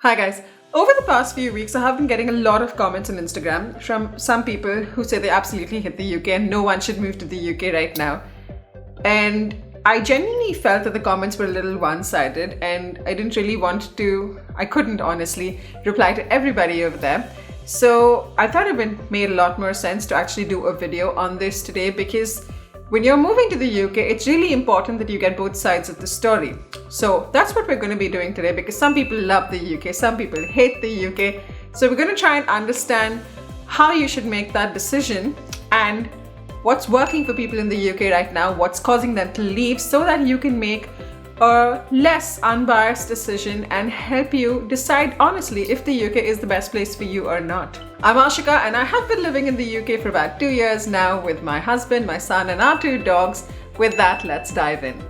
Hi guys. Over the past few weeks, I have been getting a lot of comments on Instagram from some people who say they absolutely hate the UK and no one should move to the UK right now. And I genuinely felt that the comments were a little one-sided and I couldn't honestly reply to everybody over there. So I thought it would make a lot more sense to actually do a video on this today, because when you're moving to the UK, it's really important that you get both sides of the story. So that's what we're going to be doing today, because some people love the UK, some people hate the UK. So we're going to try and understand how you should make that decision and what's working for people in the UK right now, what's causing them to leave, so that you can make a less unbiased decision and help you decide honestly if the UK is the best place for you or not. I'm Ashika and I have been living in the UK for about 2 years now with my husband, my son and our 2 dogs. With that, let's dive in.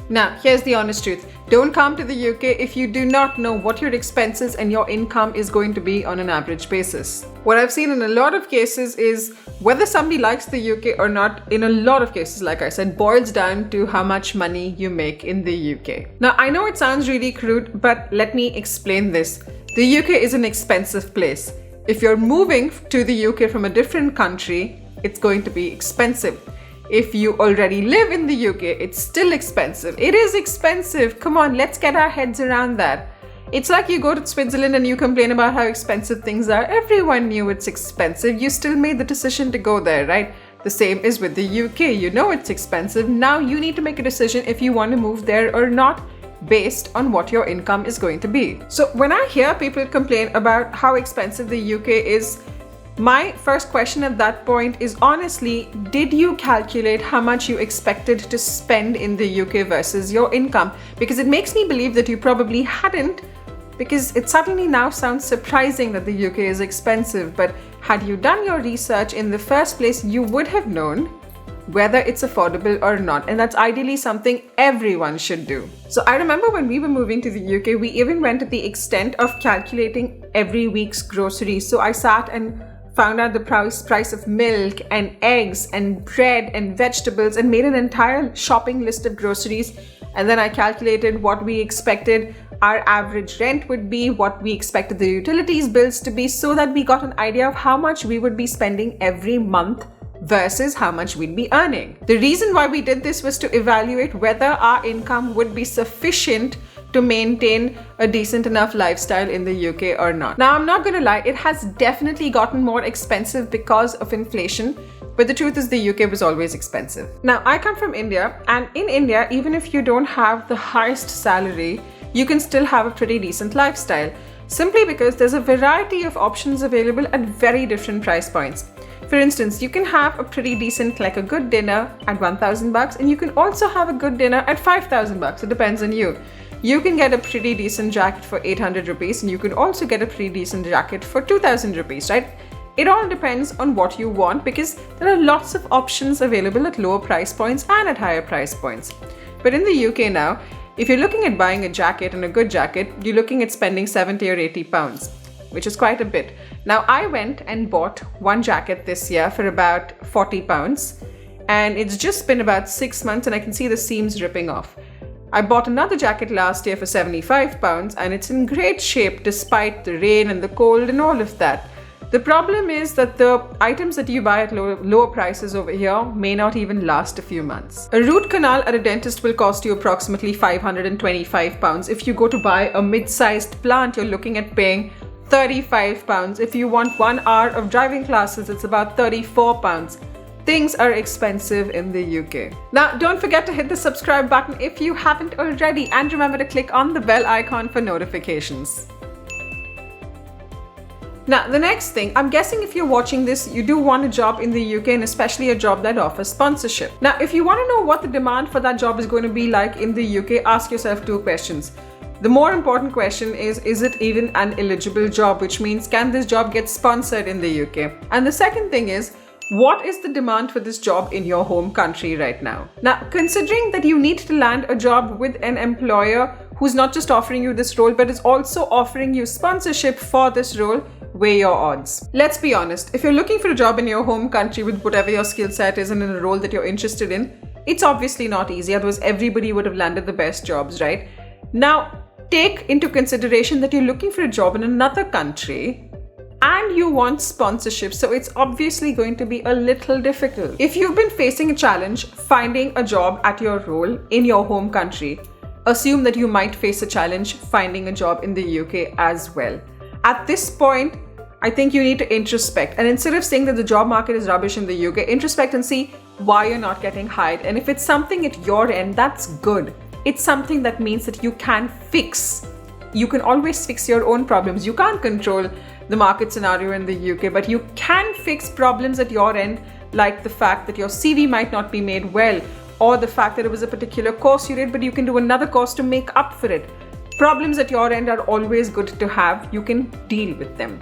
Now, here's the honest truth. Don't come to the UK if you do not know what your expenses and your income is going to be on an average basis. What I've seen in a lot of cases is whether somebody likes the UK or not, in a lot of cases, like I said, boils down to how much money you make in the UK. Now, I know it sounds really crude, but let me explain this. The UK is an expensive place. If you're moving to the UK from a different country, it's going to be expensive. If you already live in the UK, it's still expensive. It is expensive. Come on, let's get our heads around that. It's like you go to Switzerland and you complain about how expensive things are. Everyone knew it's expensive. You still made the decision to go there, right? The same is with the UK. You know it's expensive. Now you need to make a decision if you want to move there or not, based on what your income is going to be. So when I hear people complain about how expensive the UK is, my first question at that point is, honestly, did you calculate how much you expected to spend in the UK versus your income? Because it makes me believe that you probably hadn't, because it suddenly now sounds surprising that the UK is expensive. But had you done your research in the first place, you would have known whether it's affordable or not. And that's ideally something everyone should do. So I remember when we were moving to the UK, we even went to the extent of calculating every week's groceries. So I sat and found out the price of milk and eggs and bread and vegetables and made an entire shopping list of groceries. And then I calculated what we expected our average rent would be, what we expected the utilities bills to be, so that we got an idea of how much we would be spending every month versus how much we'd be earning. The reason why we did this was to evaluate whether our income would be sufficient to maintain a decent enough lifestyle in the UK or not. Now, I'm not going to lie, it has definitely gotten more expensive because of inflation, but the truth is the UK was always expensive. Now, I come from India, and in India, even if you don't have the highest salary, you can still have a pretty decent lifestyle, simply because there's a variety of options available at very different price points. For instance, you can have a pretty decent, like a good dinner at $1,000, and you can also have a good dinner at $5,000. It depends on you. You can get a pretty decent jacket for 800 rupees, and you can also get a pretty decent jacket for 2000 rupees, right? It all depends on what you want, because there are lots of options available at lower price points and at higher price points. But in the UK now, if you're looking at buying a jacket, and a good jacket, you're looking at spending 70 or 80 pounds, which is quite a bit. Now, I went and bought one jacket this year for about 40 pounds, and it's just been about 6 months and I can see the seams ripping off. I bought another jacket last year for 75 pounds and it's in great shape despite the rain and the cold and all of that. The problem is that the items that you buy at lower prices over here may not even last a few months. A root canal at a dentist will cost you approximately 525 pounds. If you go to buy a mid-sized plant, you're looking at paying 35 pounds. If you want 1 hour of driving classes, it's about 34 pounds. Things are expensive in the UK. Now, don't forget to hit the subscribe button if you haven't already, and remember to click on the bell icon for notifications. Now, the next thing, I'm guessing if you're watching this, you do want a job in the UK, and especially a job that offers sponsorship. Now, if you want to know what the demand for that job is going to be like in the UK, ask yourself 2 questions. The more important question is it even an eligible job? Which means, can this job get sponsored in the UK? And the second thing is, what is the demand for this job in your home country right now? Now, considering that you need to land a job with an employer who's not just offering you this role, but is also offering you sponsorship for this role, weigh your odds. Let's be honest, if you're looking for a job in your home country with whatever your skill set is and in a role that you're interested in, it's obviously not easy, otherwise everybody would have landed the best jobs, right? Now, take into consideration that you're looking for a job in another country and you want sponsorship, so it's obviously going to be a little difficult. If you've been facing a challenge finding a job at your role in your home country, assume that you might face a challenge finding a job in the UK as well. At this point, I think you need to introspect, and instead of saying that the job market is rubbish in the UK, introspect and see why you're not getting hired. And if it's something at your end, that's good. It's something that means that you can fix. You can always fix your own problems. You can't control the market scenario in the UK, but you can fix problems at your end, like the fact that your CV might not be made well, or the fact that it was a particular course you did, but you can do another course to make up for it. Problems at your end are always good to have. You can deal with them.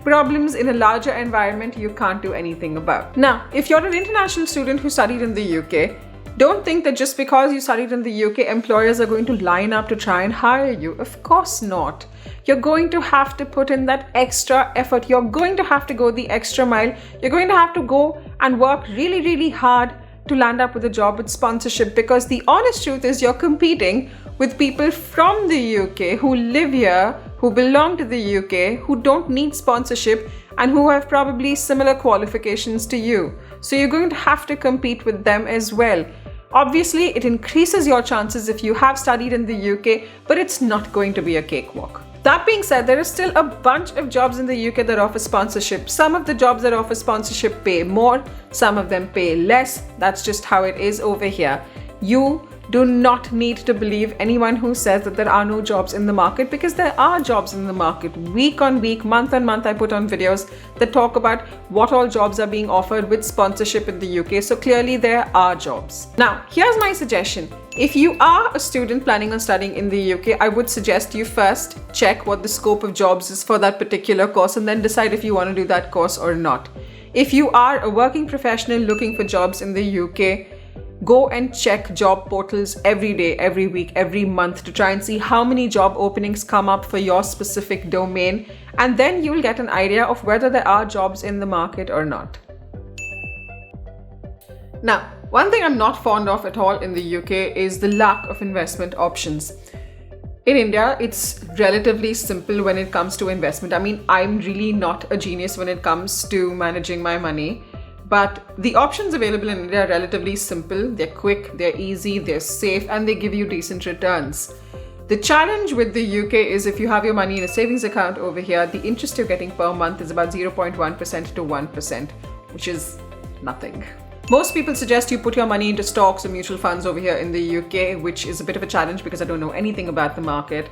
Problems in a larger environment you can't do anything about. Now, if you're an international student who studied in the UK, don't think that just because you studied in the UK, employers are going to line up to try and hire you. Of course not. You're going to have to put in that extra effort. You're going to have to go the extra mile. You're going to have to go and work really, really hard to land up with a job with sponsorship, because the honest truth is you're competing with people from the UK who live here, who belong to the UK, who don't need sponsorship and who have probably similar qualifications to you. So you're going to have to compete with them as well. Obviously, it increases your chances if you have studied in the UK, but it's not going to be a cakewalk. That being said, there is still a bunch of jobs in the UK that offer sponsorship. Some of the jobs that offer sponsorship pay more, some of them pay less. That's just how it is over here. You do not need to believe anyone who says that there are no jobs in the market, because there are jobs in the market. Week on week, month on month, I put on videos that talk about what all jobs are being offered with sponsorship in the UK. So clearly there are jobs. Now, here's my suggestion. If you are a student planning on studying in the UK, I would suggest you first check what the scope of jobs is for that particular course and then decide if you want to do that course or not. If you are a working professional looking for jobs in the UK, go and check job portals every day, every week, every month to try and see how many job openings come up for your specific domain, and then you'll get an idea of whether there are jobs in the market or not. Now, one thing I'm not fond of at all in the UK is the lack of investment options. In India, it's relatively simple when it comes to investment. I mean, I'm really not a genius when it comes to managing my money. But the options available in India are relatively simple, they're quick, they're easy, they're safe, and they give you decent returns. The challenge with the UK is if you have your money in a savings account over here, the interest you're getting per month is about 0.1% to 1%, which is nothing. Most people suggest you put your money into stocks or mutual funds over here in the UK, which is a bit of a challenge because I don't know anything about the market.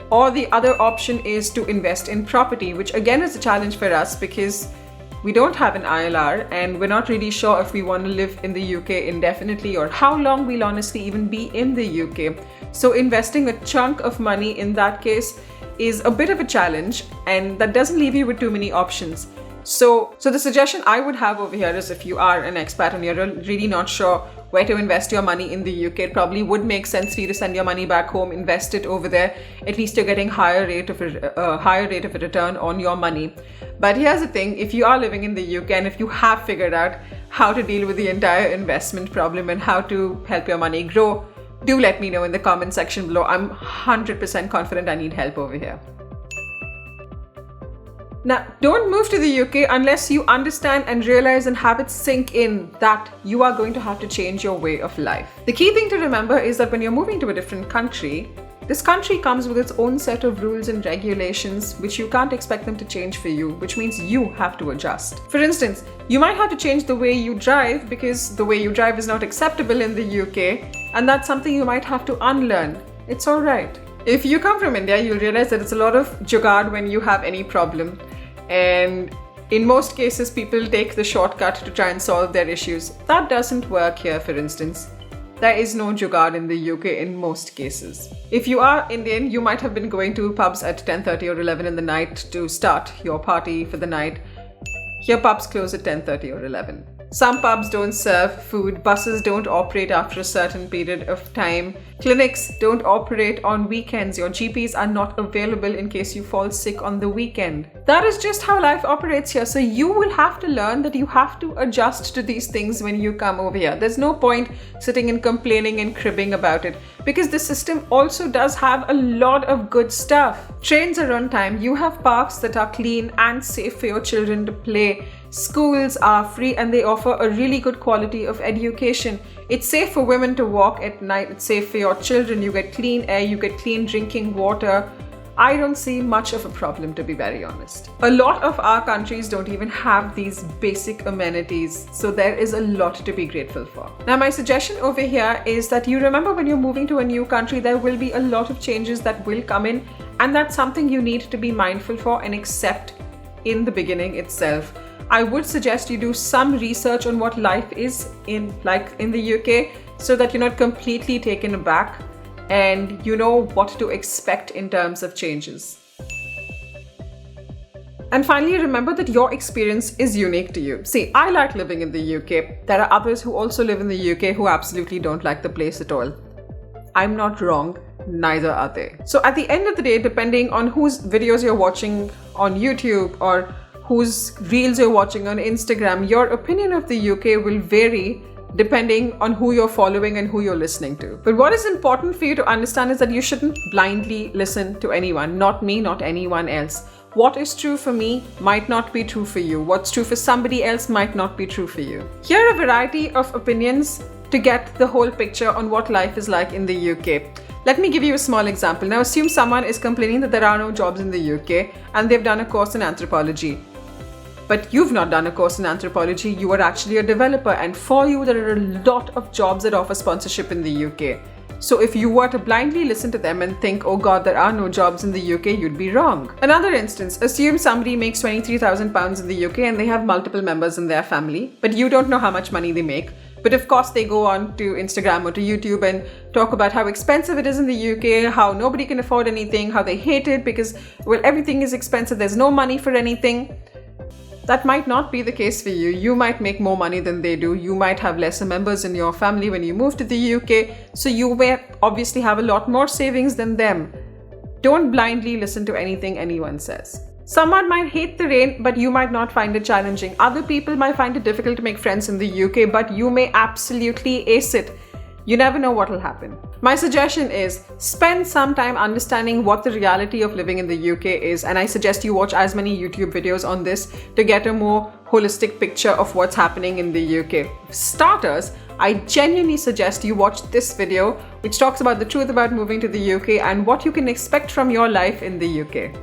Or the other option is to invest in property, which again is a challenge for us because we don't have an ILR and we're not really sure if we want to live in the UK indefinitely or how long we'll honestly even be in the UK. So investing a chunk of money in that case is a bit of a challenge, and that doesn't leave you with too many options. So the suggestion I would have over here is if you are an expat and you're really not sure where to invest your money in the UK, it probably would make sense for you to send your money back home, invest it over there. At least you're getting higher rate of a return on your money. But here's the thing, if you are living in the UK and if you have figured out how to deal with the entire investment problem and how to help your money grow, do let me know in the comment section below. I'm 100% confident I need help over here. Now, don't move to the UK unless you understand and realize and have it sink in that you are going to have to change your way of life. The key thing to remember is that when you're moving to a different country, this country comes with its own set of rules and regulations which you can't expect them to change for you, which means you have to adjust. For instance, you might have to change the way you drive because the way you drive is not acceptable in the UK, and that's something you might have to unlearn. It's alright. If you come from India, you'll realize that it's a lot of jugaad when you have any problem. And in most cases, people take the shortcut to try and solve their issues. That doesn't work here, for instance. There is no jugaad in the UK in most cases. If you are Indian, you might have been going to pubs at 10:30 or 11 in the night to start your party for the night. Here, pubs close at 10:30 or 11. Some pubs don't serve food, buses don't operate after a certain period of time, clinics don't operate on weekends, your GPs are not available in case you fall sick on the weekend. That is just how life operates here. So you will have to learn that you have to adjust to these things when you come over here. There's no point sitting and complaining and cribbing about it, because the system also does have a lot of good stuff. Trains are on time, you have parks that are clean and safe for your children to play. Schools are free and they offer a really good quality of education. It's safe for women to walk at night, it's safe for your children, you get clean air, you get clean drinking water. I don't see much of a problem, to be very honest. A lot of our countries don't even have these basic amenities, so there is a lot to be grateful for. Now, my suggestion over here is that you remember when you're moving to a new country, there will be a lot of changes that will come in, and that's something you need to be mindful for and accept in the beginning itself. I would suggest you do some research on what life is in the UK, so that you're not completely taken aback and you know what to expect in terms of changes. And finally, remember that your experience is unique to you. See, I like living in the UK. There are others who also live in the UK who absolutely don't like the place at all. I'm not wrong, neither are they. So at the end of the day, depending on whose videos you're watching on YouTube or whose reels you're watching on Instagram, your opinion of the UK will vary depending on who you're following and who you're listening to. But what is important for you to understand is that you shouldn't blindly listen to anyone, not me, not anyone else. What is true for me might not be true for you. What's true for somebody else might not be true for you. Here are a variety of opinions to get the whole picture on what life is like in the UK. Let me give you a small example. Now, assume someone is complaining that there are no jobs in the UK and they've done a course in anthropology. But you've not done a course in anthropology, you are actually a developer, and for you there are a lot of jobs that offer sponsorship in the UK. So if you were to blindly listen to them and think, oh God, there are no jobs in the UK, you'd be wrong. Another instance, assume somebody makes £23,000 in the UK and they have multiple members in their family, but you don't know how much money they make. But of course they go on to Instagram or to YouTube and talk about how expensive it is in the UK, how nobody can afford anything, how they hate it because, well, everything is expensive, there's no money for anything. That might not be the case for you. You might make more money than they do. You might have lesser members in your family when you move to the UK. So you may obviously have a lot more savings than them. Don't blindly listen to anything anyone says. Someone might hate the rain, but you might not find it challenging. Other people might find it difficult to make friends in the UK, but you may absolutely ace it. You never know what will happen. My suggestion is spend some time understanding what the reality of living in the UK is, and I suggest you watch as many YouTube videos on this to get a more holistic picture of what's happening in the UK. For starters, I genuinely suggest you watch this video, which talks about the truth about moving to the UK and what you can expect from your life in the UK.